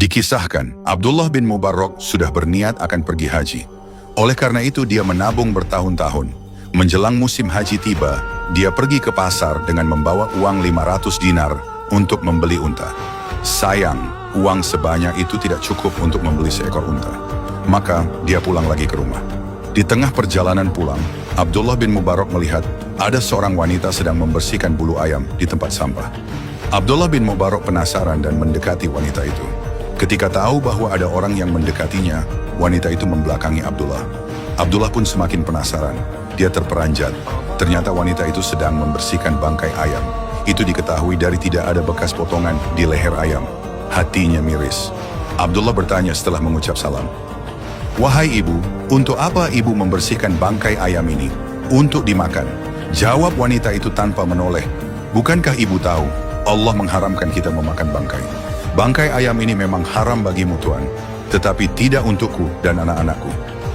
Dikisahkan, Abdullah bin Mubarak sudah berniat akan pergi haji. Oleh karena itu dia menabung bertahun-tahun. Menjelang musim haji tiba, dia pergi ke pasar dengan membawa uang 500 dinar untuk membeli unta. Sayang, uang sebanyak itu tidak cukup untuk membeli seekor unta. Maka dia pulang lagi ke rumah. Di tengah perjalanan pulang, Abdullah bin Mubarak melihat ada seorang wanita sedang membersihkan bulu ayam di tempat sampah. Abdullah bin Mubarak penasaran dan mendekati wanita itu. Ketika tahu bahwa ada orang yang mendekatinya, wanita itu membelakangi Abdullah. Abdullah pun semakin penasaran. Dia terperanjat. Ternyata wanita itu sedang membersihkan bangkai ayam. Itu diketahui dari tidak ada bekas potongan di leher ayam. Hatinya miris. Abdullah bertanya setelah mengucap salam. "Wahai ibu, untuk apa ibu membersihkan bangkai ayam ini? Untuk dimakan." Jawab wanita itu tanpa menoleh. "Bukankah ibu tahu, Allah mengharamkan kita memakan bangkai? Bangkai ayam ini memang haram bagimu Tuan, tetapi tidak untukku dan anak-anakku."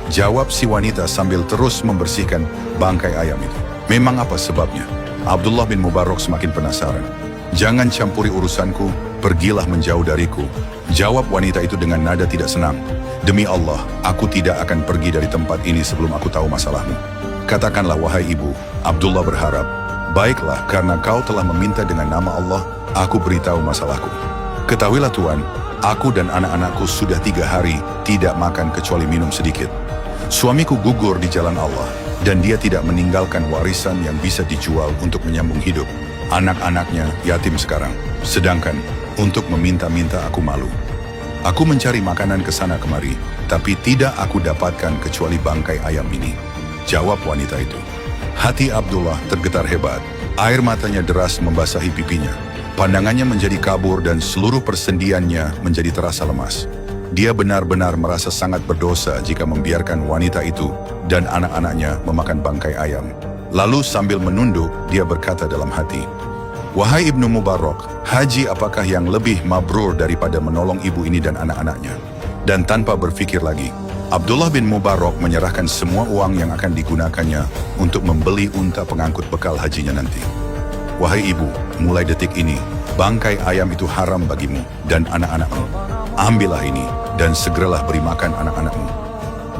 Jawab si wanita sambil terus membersihkan bangkai ayam itu. "Memang apa sebabnya?" Abdullah bin Mubarak semakin penasaran. "Jangan campuri urusanku, pergilah menjauh dariku." Jawab wanita itu dengan nada tidak senang. "Demi Allah, aku tidak akan pergi dari tempat ini sebelum aku tahu masalahmu." "Katakanlah wahai ibu," Abdullah berharap. "Baiklah, karena kau telah meminta dengan nama Allah, aku beritahu masalahku. Ketahuilah Tuan, aku dan anak-anakku sudah 3 hari tidak makan kecuali minum sedikit. Suamiku gugur di jalan Allah, dan dia tidak meninggalkan warisan yang bisa dijual untuk menyambung hidup. Anak-anaknya yatim sekarang, sedangkan untuk meminta-minta aku malu. Aku mencari makanan ke sana kemari, tapi tidak aku dapatkan kecuali bangkai ayam ini." Jawab wanita itu. Hati Abdullah tergetar hebat. Air matanya deras membasahi pipinya. Pandangannya menjadi kabur dan seluruh persendiannya menjadi terasa lemas. Dia benar-benar merasa sangat berdosa jika membiarkan wanita itu dan anak-anaknya memakan bangkai ayam. Lalu sambil menunduk, dia berkata dalam hati, "Wahai Ibnu Mubarak, haji apakah yang lebih mabrur daripada menolong ibu ini dan anak-anaknya?" Dan tanpa berpikir lagi, Abdullah bin Mubarak menyerahkan semua uang yang akan digunakannya untuk membeli unta pengangkut bekal hajinya nanti. "Wahai ibu, mulai detik ini, bangkai ayam itu haram bagimu dan anak-anakmu. Ambillah ini dan segeralah beri makan anak-anakmu."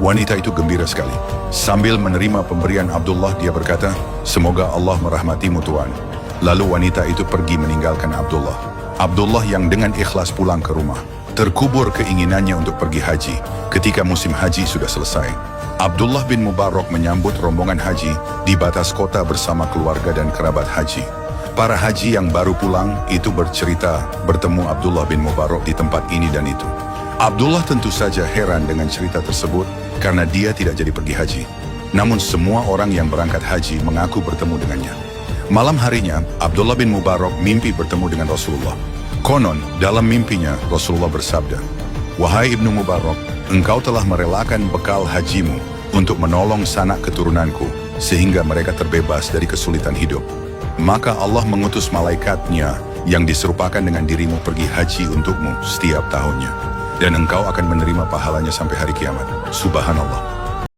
Wanita itu gembira sekali. Sambil menerima pemberian Abdullah, dia berkata, "Semoga Allah merahmatimu Tuan." Lalu wanita itu pergi meninggalkan Abdullah. Abdullah yang dengan ikhlas pulang ke rumah. Terkubur keinginannya untuk pergi haji ketika musim haji sudah selesai. Abdullah bin Mubarak menyambut rombongan haji di batas kota bersama keluarga dan kerabat haji. Para haji yang baru pulang itu bercerita bertemu Abdullah bin Mubarak di tempat ini dan itu. Abdullah tentu saja heran dengan cerita tersebut karena dia tidak jadi pergi haji. Namun semua orang yang berangkat haji mengaku bertemu dengannya. Malam harinya, Abdullah bin Mubarak mimpi bertemu dengan Rasulullah. Konon, dalam mimpinya Rasulullah bersabda, "Wahai Ibnu Mubarak, engkau telah merelakan bekal hajimu untuk menolong sanak keturunanku sehingga mereka terbebas dari kesulitan hidup. Maka Allah mengutus malaikatnya yang diserupakan dengan dirimu pergi haji untukmu setiap tahunnya. Dan engkau akan menerima pahalanya sampai hari kiamat." Subhanallah.